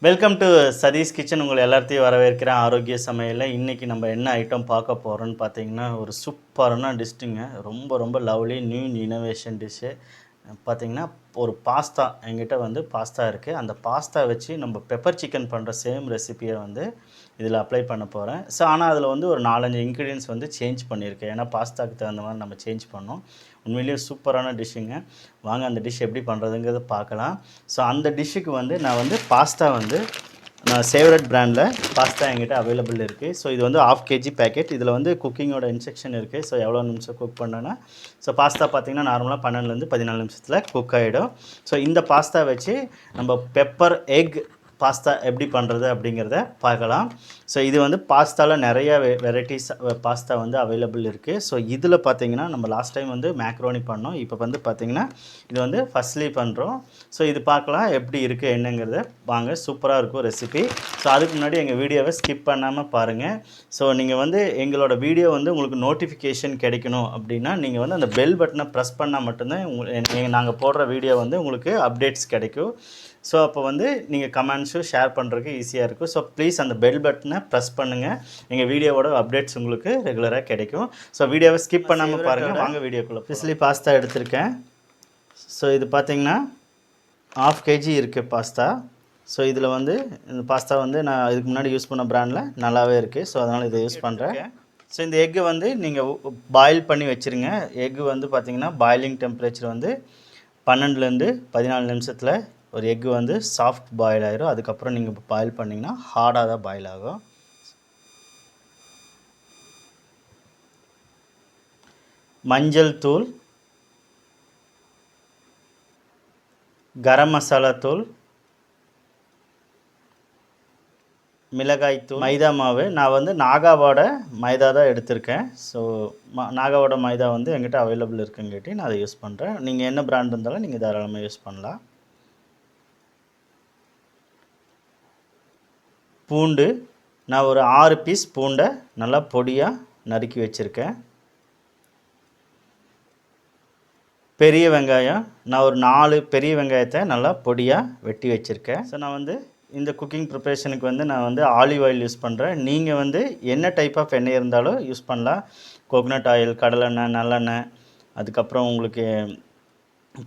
Welcome to Satish kitchen. உங்களை எல்லாத்தையும் வரவேற்கிறேன். ஆரோக்கிய சமையலில் இன்றைக்கி நம்ம என்ன ஐட்டம் பார்க்க போகிறோன்னு பார்த்தீங்கன்னா, ஒரு சூப்பரான டிஷ்ஷுங்க. ரொம்ப ரொம்ப லவ்லி நியூ இனோவேஷன் டிஷ்ஷு. பார்த்திங்கன்னா ஒரு பாஸ்தா என்கிட்ட வந்து பாஸ்தா இருக்குது. அந்த பாஸ்தா வச்சு நம்ம பெப்பர் சிக்கன் பண்ணுற சேம் ரெசிப்பியை வந்து இதில் அப்ளை பண்ண போகிறேன். ஸோ ஆனால் அதில் வந்து ஒரு 4-5 இன்க்ரீடியன்ஸ் வந்து சேஞ்ச் பண்ணியிருக்கேன். ஏன்னா பாஸ்தாவுக்கு தகுந்த மாதிரி நம்ம சேஞ்ச் பண்ணோம். உண்மையிலேயே சூப்பரான டிஷ்ஷுங்க. வாங்க அந்த டிஷ் எப்படி பண்ணுறதுங்கிறத பார்க்கலாம். ஸோ அந்த டிஷ்ஷுக்கு வந்து நான் வந்து பாஸ்தா வந்து நான் ஃபேவரட் பிராண்டில் பாஸ்தா என்கிட்ட அவைலபிள் இருக்குது. ஸோ இது வந்து 1/2 kg பேக்கெட். இதில் வந்து குக்கிங்கோட இன்ஸ்ட்ரக்ஷன் இருக்குது. ஸோ எவ்வளோ நிமிஷம் குக் பண்ணேன்னா, ஸோ பாஸ்தா பார்த்திங்கன்னா நார்மலாக 12லேருந்து 14 நிமிஷத்தில் குக் ஆகிடும். ஸோ இந்த பாஸ்தா வச்சு நம்ம பெப்பர் எக் பாஸ்தா எப்படி பண்ணுறது அப்படிங்கிறத பார்க்கலாம். ஸோ இது வந்து பாஸ்தாவில் நிறையா வெரைட்டிஸ் பாஸ்தா வந்து அவைலபிள் இருக்குது. ஸோ இதில் பார்த்திங்கன்னா நம்ம லாஸ்ட் டைம் வந்து மேக்ரோனி பண்ணோம். இப்போ வந்து பார்த்திங்கன்னா இது வந்து ஃபஸ்ட்லி பண்ணுறோம். ஸோ இது பார்க்கலாம் எப்படி இருக்குது என்னங்கிறத. வாங்க, சூப்பராக இருக்கும் ரெசிபி. ஸோ அதுக்கு முன்னாடி எங்கள் வீடியோவை ஸ்கிப் பண்ணாமல் பாருங்கள். ஸோ நீங்கள் வந்து எங்களோட வீடியோ வந்து உங்களுக்கு நோட்டிஃபிகேஷன் கிடைக்கணும் அப்படின்னா நீங்கள் வந்து அந்த பெல் பட்டனை ப்ரெஸ் பண்ணால் மட்டும்தான் நாங்கள் போடுற வீடியோ வந்து உங்களுக்கு அப்டேட்ஸ் கிடைக்கும். ஸோ அப்போ வந்து நீங்கள் கமெண்ட்ஸும் ஷேர் பண்ணுறதுக்கு ஈஸியாக இருக்கும். ஸோ ப்ளீஸ் அந்த பெல் பட்டனை ப்ரெஸ் பண்ணுங்கள். எங்கள் வீடியோவோட அப்டேட்ஸ் உங்களுக்கு ரெகுலராக கிடைக்கும். ஸோ வீடியோவை ஸ்கிப் பண்ணாமல் பாருங்கள். வாங்க வீடியோக்குள்ளே. ஃபிஸ்லி பாஸ்தா எடுத்திருக்கேன். ஸோ இது பார்த்திங்கன்னா 1/2 kg இருக்குது பாஸ்தா. ஸோ இதில் வந்து இந்த பாஸ்தா வந்து நான் இதுக்கு முன்னாடி யூஸ் பண்ண பிராண்டில் நல்லாவே இருக்குது. ஸோ அதனால் இதை யூஸ் பண்ணுறேன். ஸோ இந்த எக்கு வந்து நீங்கள் பாயில் பண்ணி வச்சுருங்க. எக்கு வந்து பார்த்திங்கன்னா பாயிலிங் டெம்பரேச்சர் வந்து 12லேருந்து 14 நிமிஷத்தில் ஒரு எக்கு வந்து சாஃப்ட் பாயில் ஆகிரும். அதுக்கப்புறம் நீங்கள் பாயில் பண்ணிங்கன்னா ஹார்டாக தான் பாயில் ஆகும். மஞ்சள் தூள், கரம் மசாலா தூள், மிளகாய் தூள், மைதா மாவு. நான் வந்து நாகாவோட மைதா தான் எடுத்திருக்கேன். ஸோ நாகாவோட மைதா வந்து என்கிட்ட அவைலபிள் இருக்குங்காட்டி நான் அதை யூஸ் பண்ணுறேன். நீங்கள் என்ன பிராண்ட் இருந்தாலும் நீங்கள் தாராளமாக யூஸ் பண்ணலாம். பூண்டு, நான் ஒரு 6 பீஸ் பூண்டை நல்லா பொடியாக நறுக்கி வச்சுருக்கேன். பெரிய வெங்காயம், நான் ஒரு 4 பெரிய வெங்காயத்தை நல்லா பொடியாக வெட்டி வச்சுருக்கேன். ஸோ நான் வந்து இந்த குக்கிங் ப்ரிப்ரேஷனுக்கு வந்து நான் வந்து ஆலிவ் ஆயில் யூஸ் பண்ணுறேன். நீங்கள் வந்து என்ன டைப் ஆஃப் எண்ணெய் இருந்தாலும் யூஸ் பண்ணலாம். கோகனட் ஆயில், கடலெண்ணெய், நல்லெண்ணெய், அதுக்கப்புறம் உங்களுக்கு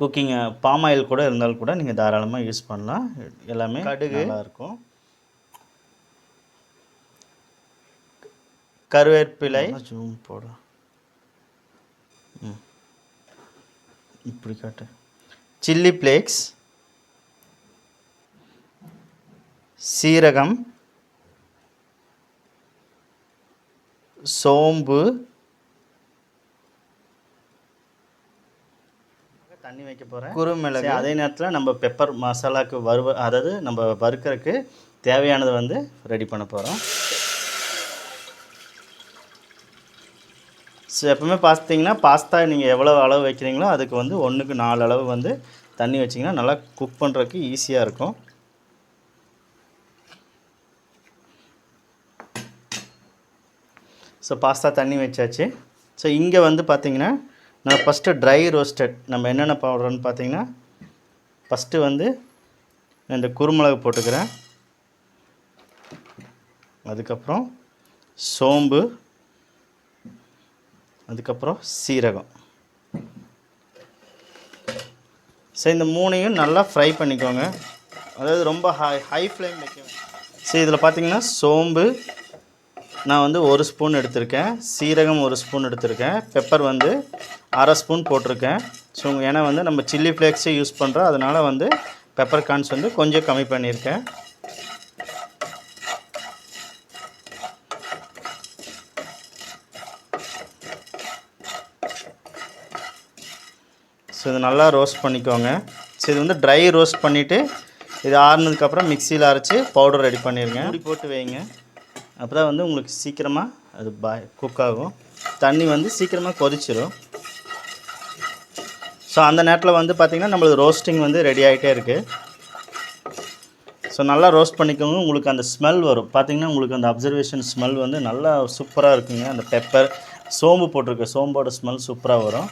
குக்கிங் பாம் ஆயில் கூட இருந்தாலும் கூட நீங்கள் தாராளமாக யூஸ் பண்ணலாம். எல்லாமே கடுகு நல்லாயிருக்கும். கருவேப்பிலை, ஜூம் போட இப்படி காட்டு, சில்லி ஃப்ளேக்ஸ், சீரகம், சோம்பு, தண்ணி வைக்க போகிறேன், குறுமிளகு. அதே நேரத்தில் நம்ம பெப்பர் மசாலாவுக்கு அதாவது நம்ம வறுக்கிறதுக்கு தேவையானதை வந்து ரெடி பண்ண போகிறோம். ஸோ எப்போவுமே பார்த்திங்கன்னா பாஸ்தா நீங்கள் எவ்வளோ அளவு வைக்கிறீங்களோ அதுக்கு வந்து 1க்கு 4 அளவு வந்து தண்ணி வச்சிங்கன்னா நல்லா குக் பண்ணுறதுக்கு ஈஸியாக இருக்கும். ஸோ பாஸ்தா தண்ணி வச்சாச்சு. ஸோ இங்கே வந்து பார்த்திங்கன்னா நான் ஃபஸ்ட்டு ட்ரை ரோஸ்டட் நம்ம என்னென்ன போடுறோன்னு பார்த்திங்கன்னா, ஃபஸ்ட்டு வந்து இந்த குருமிளகு போட்டுக்கிறேன். அதுக்கப்புறம் சோம்பு, அதுக்கப்புறம் சீரகம். ஸோ இந்த 3ஐயும் நல்லா ஃப்ரை பண்ணிக்கோங்க. அதாவது ரொம்ப ஹை ஃப்ளேம் வைக்கணும். ஸோ இதில் பார்த்திங்கன்னா சோம்பு நான் வந்து 1 ஸ்பூன் எடுத்திருக்கேன், சீரகம் 1 ஸ்பூன் எடுத்திருக்கேன், பெப்பர் வந்து 1/2 ஸ்பூன் போட்டிருக்கேன். ஸோ ஏன்னா வந்து நம்ம சில்லி ஃப்ளேக்ஸே யூஸ் பண்ணுறோம், அதனால் வந்து பெப்பர் கார்ன்ஸ் வந்து கொஞ்சம் கம்மி பண்ணியிருக்கேன். ஸோ இது நல்லா ரோஸ்ட் பண்ணிக்கோங்க. ஸோ இது வந்து ட்ரை ரோஸ்ட் பண்ணிவிட்டு இது ஆறுனதுக்கப்புறம் மிக்சியில் அரைச்சி பவுடர் ரெடி பண்ணிடுங்க. மூடி போட்டு வைங்க. அப்போ தான் வந்து உங்களுக்கு சீக்கிரமாக அது குக் ஆகும். தண்ணி வந்து சீக்கிரமாக கொதிச்சிடும். ஸோ அந்த நேரத்தில் வந்து பார்த்திங்கன்னா நம்மளுக்கு ரோஸ்டிங் வந்து ரெடி ஆகிட்டே இருக்குது. ஸோ நல்லா ரோஸ்ட் பண்ணிக்கோங்க. உங்களுக்கு அந்த ஸ்மெல் வரும் பார்த்திங்கன்னா, உங்களுக்கு அந்த அப்சர்வேஷன் ஸ்மெல் வந்து நல்லா சூப்பராக இருக்குங்க. அந்த பெப்பர், சோம்பு போட்டிருக்க சோம்போட ஸ்மெல் சூப்பராக வரும்.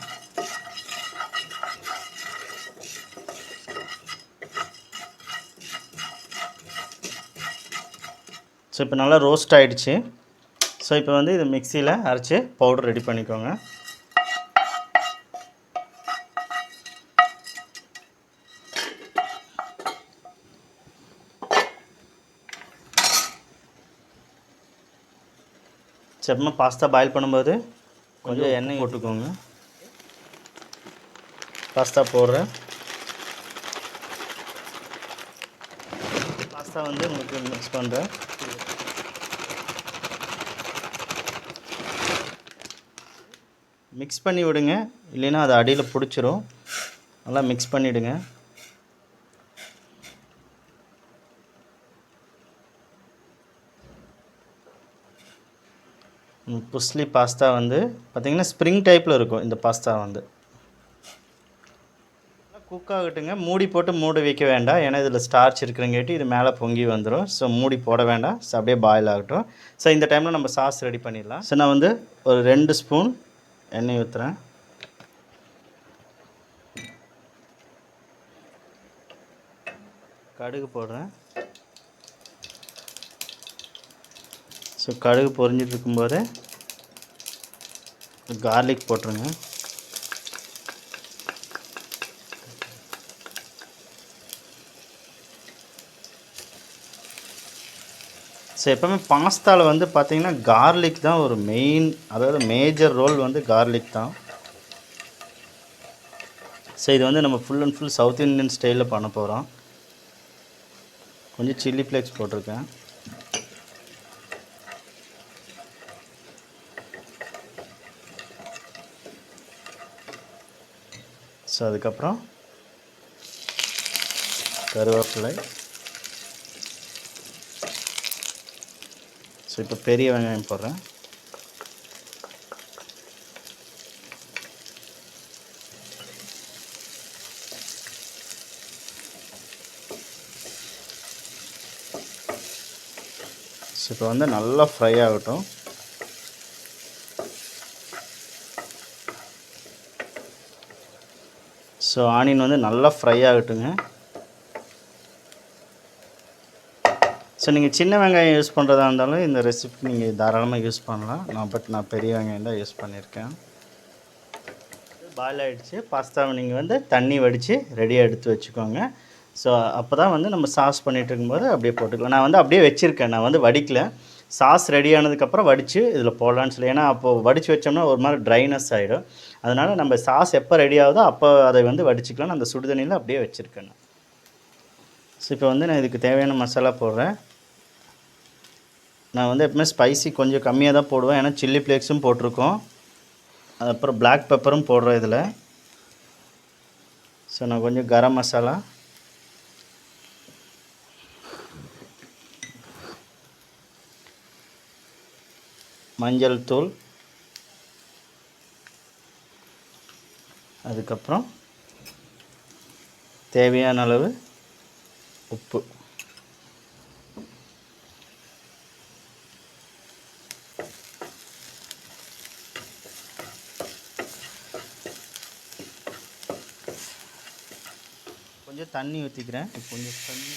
ஸோ இப்போ நல்லா ரோஸ்ட் ஆகிடுச்சு. ஸோ இப்போ வந்து இது மிக்சியில் அரைச்சி பவுடர் ரெடி பண்ணிக்கோங்க. செம்ம பாஸ்தா பாயில் பண்ணும்போது கொஞ்சம் எண்ணெய் போட்டுக்கோங்க. பாஸ்தா போடுறேன். பாஸ்தா வந்து உங்களுக்கு மிக்ஸ் பண்ணுறேன். மிக்ஸ் பண்ணி விடுங்க, இல்லைன்னா அது அடியில் பிடிச்சிரும். நல்லா மிக்ஸ் பண்ணிவிடுங்க. புஸ்லி பாஸ்தா வந்து பார்த்திங்கன்னா ஸ்ப்ரிங் டைப்பில் இருக்கும். இந்த பாஸ்தா வந்து குக் ஆகட்டுங்க. மூடி போட்டு மூடி வைக்க வேண்டாம், ஏன்னா இதில் ஸ்டார்ச் இருக்கிறங்காட்டி இது மேலே பொங்கி வந்துடும். ஸோ மூடி போட வேண்டாம். ஸோ அப்படியே பாயில் ஆகட்டும். ஸோ இந்த டைமில் நம்ம சாஸ் ரெடி பண்ணிடலாம். ஸோ நான் வந்து ஒரு 2 ஸ்பூன் எண்ணெய் ஊற்றுறேன். கடுகு போடுறேன். ஸோ கடுகு பொரிஞ்சிட்டு இருக்கும்போது கார்லிக் போட்டுருங்க. ஸோ எப்போவுமே பாஸ்தாவில் வந்து பார்த்திங்கன்னா கார்லிக் தான் ஒரு மெயின், அதாவது மேஜர் ரோல் வந்து கார்லிக் தான். ஸோ இது வந்து நம்ம full and full south Indian ஸ்டைலில் பண்ண போகிறோம். கொஞ்சம் சில்லி ஃப்ளேக்ஸ் போட்டிருக்கேன். ஸோ அதுக்கப்புறம் கருவேப்பிலை. ஸோ இப்போ பெரிய வெங்காயம் போடுறேன். ஸோ இப்போ வந்து நல்லா ஃப்ரை ஆகட்டும். ஸோ ஆனியன் வந்து நல்லா ஃப்ரை ஆகட்டுங்க. ஸோ நீங்கள் சின்ன வெங்காயம் யூஸ் பண்ணுறதா இருந்தாலும் இந்த ரெசிபி நீங்கள் தாராளமாக யூஸ் பண்ணலாம். நான் பெரிய வெங்காயம் தான் யூஸ் பண்ணியிருக்கேன். பாயில் ஆகிடுச்சு. பாஸ்தாவை நீங்கள் வந்து தண்ணி வடித்து ரெடியாக எடுத்து வச்சுக்கோங்க. ஸோ அப்போ தான் வந்து நம்ம சாஸ் பண்ணிகிட்டு இருக்கும்போது அப்படியே போட்டுக்கலாம். நான் வந்து அப்படியே வச்சுருக்கேன், நான் வந்து வடிக்கல. சாஸ் ரெடி ஆனதுக்கப்புறம் வடித்து இதில் போடலான்னு சொல்லி, ஏன்னா அப்போது வடித்து வச்சோம்னா ஒரு மாதிரி ட்ரைனஸ் ஆகிடும். அதனால் நம்ம சாஸ் எப்போ ரெடி ஆகுதோ அப்போ அதை வந்து வடிச்சிக்கலாம். அந்த சுடுதண்ணியில் அப்படியே வச்சுருக்கேன். ஸோ இப்போ வந்து நான் இதுக்கு தேவையான மசாலா போடுறேன். நான் வந்து எப்பவுமே ஸ்பைசி கொஞ்சம் கம்மியாக தான் போடுவேன், ஏன்னா சில்லி ஃப்ளேக்ஸும் போட்டிருக்கோம். அதுக்கப்புறம் பிளாக் பெப்பரும் போடுறேன் இதில். ஸோ நான் கொஞ்சம் கரம் மசாலா, மஞ்சள் தூள், அதுக்கப்புறம் தேவையான அளவு உப்பு. கொஞ்சம் தண்ணி ஊற்றிக்கிறேன். கொஞ்சம் தண்ணி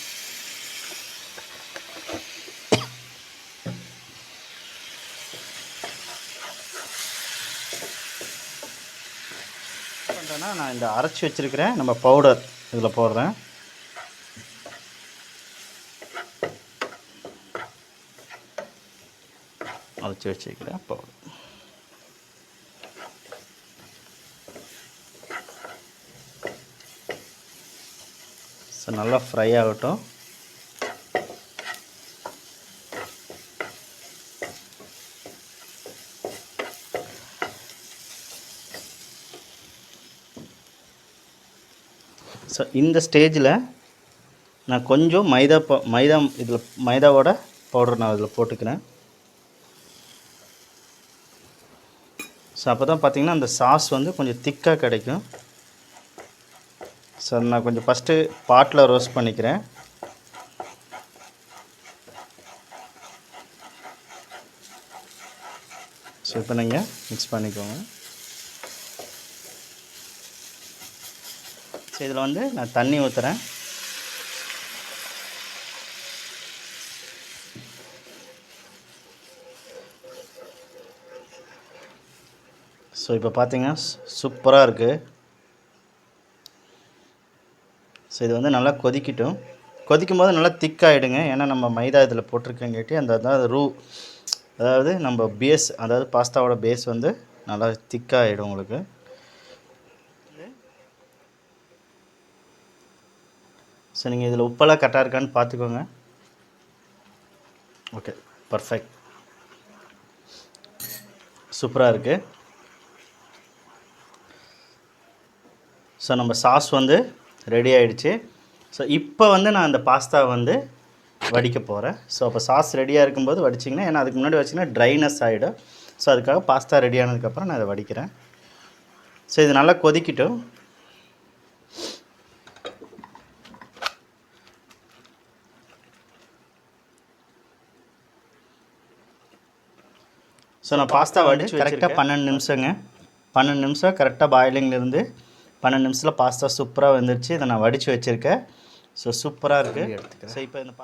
பண்ணுறேன்னா, நான் இந்த அரைச்சி வச்சுருக்கிறேன் நம்ம பவுடர் இதில் போடுறேன். அரைச்சி வச்சுக்கிறேன் பவுடர். ஸோ நல்லா ஃப்ரை ஆகட்டும். ஸோ இந்த ஸ்டேஜில் நான் கொஞ்சம் இதில் மைதாவோட பவுடர் நான் இதில் போட்டுக்கிறேன். ஸோ அப்போ தான் பார்த்திங்கன்னா அந்த சாஸ் வந்து கொஞ்சம் திக்காக கிடைக்கும். ஸோ நான் கொஞ்சம் ஃபஸ்ட்டு பாட்டில் ரோஸ்ட் பண்ணிக்கிறேன். ஸோ இப்போ நீங்கள் மிக்ஸ் பண்ணிக்கோங்க. ஸோ இதில் வந்து நான் தண்ணி ஊற்றுறேன். ஸோ இப்போ பார்த்தீங்கன்னா சூப்பராக இருக்குது. ஸோ இது வந்து நல்லா கொதிக்கட்டும். கொதிக்கும் போது நல்லா திக்காகிடுங்க. ஏன்னா நம்ம மைதா இதில் போட்டிருக்கங்காட்டி அதாவது அதாவது நம்ம பேஸ், அதாவது பாஸ்தாவோட பேஸ் வந்து நல்லா திக்காகிடும் உங்களுக்கு. ஸோ நீங்கள் இதில் உப்பெல்லாம் கரெக்டாக இருக்கான்னு பார்த்துக்கோங்க. ஓகே, பர்ஃபெக்ட், சூப்பராக இருக்குது. ஸோ நம்ம சாஸ் வந்து ரெடி ஆகிடுச்சு. ஸோ இப்போ வந்து நான் அந்த பாஸ்தாவை வந்து வடிக்க போகிறேன். ஸோ அப்போ சாஸ் ரெடியாக இருக்கும்போது வடிச்சிங்கன்னா, ஏன்னா அதுக்கு முன்னாடி வச்சிங்கன்னா ட்ரைனஸ் ஆகிடும். ஸோ அதுக்காக பாஸ்தா ரெடி ஆனதுக்கப்புறம் நான் இதை வடிக்கிறேன். ஸோ இது நல்லா கொதிக்கட்டும். ஸோ நான் பாஸ்தா வடித்து கரெக்டாக 12 நிமிஷங்க. 12 நிமிஷம் கரெக்டாக பாயிலிங்லேருந்து 12 நிமிஷத்தில் பாஸ்தா சூப்பராக வந்துருச்சு. இதை நான் வடித்து வச்சுருக்கேன். ஸோ சூப்பராக இருக்குது. எடுத்துக்கிறேன். ஸோ இப்போ இந்த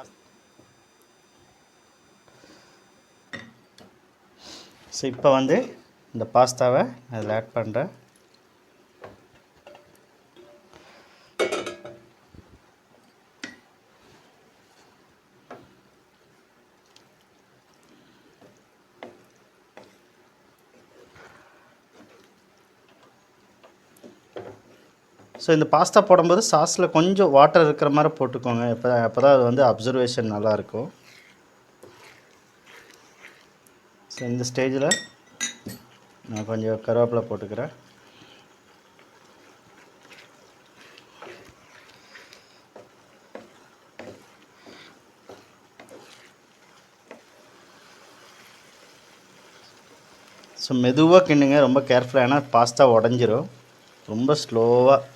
ஸோ இப்போ வந்து இந்த பாஸ்தாவை அதில் ஆட் பண்ணுறேன். ஸோ இந்த பாஸ்தா போடும்போது சாஸில் கொஞ்சம் வாட்டர் இருக்கிற மாதிரி போட்டுக்கோங்க. அப்போ தான் அது வந்து அப்சர்வேஷன் நல்லாயிருக்கும். ஸோ இந்த ஸ்டேஜில் நான் கொஞ்சம் கருவேப்பிலை போட்டுக்கிறேன். ஸோ மெதுவாக கிண்டுங்க, ரொம்ப கேர்ஃபுல்லாக, ஏன்னா பாஸ்தா உடஞ்சிரும். ரொம்ப ஸ்லோவாக.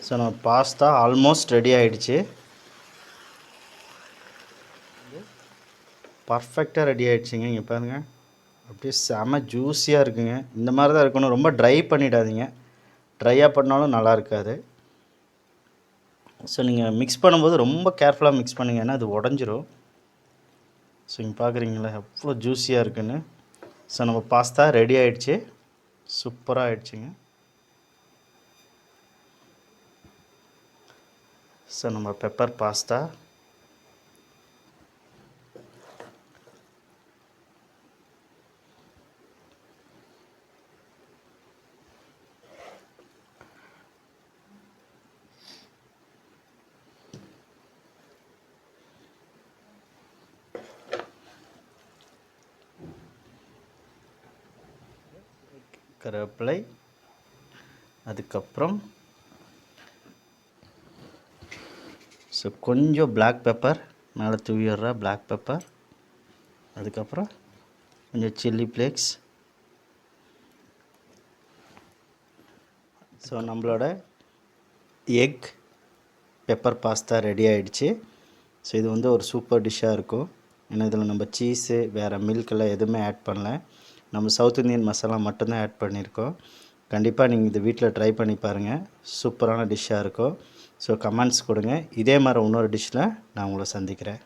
ஸோ நம்ம பாஸ்தா ஆல்மோஸ்ட் ரெடி ஆகிடுச்சு. பர்ஃபெக்டாக ரெடி ஆகிடுச்சிங்க. இங்கே பாருங்கள், அப்படியே செம ஜூஸியாக இருக்குங்க. இந்த மாதிரி தான் இருக்கணும். ரொம்ப ட்ரை பண்ணிடாதீங்க. ட்ரையாக பண்ணாலும் நல்லா இருக்காது. ஸோ நீங்கள் மிக்ஸ் பண்ணும்போது ரொம்ப கேர்ஃபுல்லாக மிக்ஸ் பண்ணுங்கள், ஏன்னா அது உடஞ்சிரும். ஸோ இங்கே பார்க்குறீங்களா எவ்வளோ ஜூஸியாக இருக்குன்னு. ஸோ நம்ம பாஸ்தா ரெடி ஆகிடுச்சு. சூப்பராக ஆகிடுச்சிங்க. ஸோ நம்ம பெப்பர் பாஸ்தா, கருவேப்பிலை, அதுக்கப்புறம் ஸோ கொஞ்சம் பிளாக் பெப்பர் மேலே தூவிடுற பிளாக் பெப்பர், அதுக்கப்புறம் கொஞ்சம் சில்லி ஃப்ளேக்ஸ். ஸோ நம்மளோட எக் பெப்பர் பாஸ்தா ரெடி ஆகிடுச்சு. ஸோ இது வந்து ஒரு சூப்பர் டிஷ்ஷாக இருக்கும். ஏன்னா இதில் நம்ம சீஸு வேறு மில்கெல்லாம் எதுவுமே ஆட் பண்ணல. நம்ம சவுத் இந்தியன் மசாலா மட்டும்தான் ஆட் பண்ணியிருக்கோம். கண்டிப்பாக நீங்கள் இது வீட்டில் ட்ரை பண்ணி பாருங்கள். சூப்பரான டிஷ்ஷாக இருக்கும். ஸோ கமெண்ட்ஸ் கொடுங்க. இதே மாதிரி இன்னொரு டிஷ்ஷில் நான் உங்களை சந்திக்கிறேன்.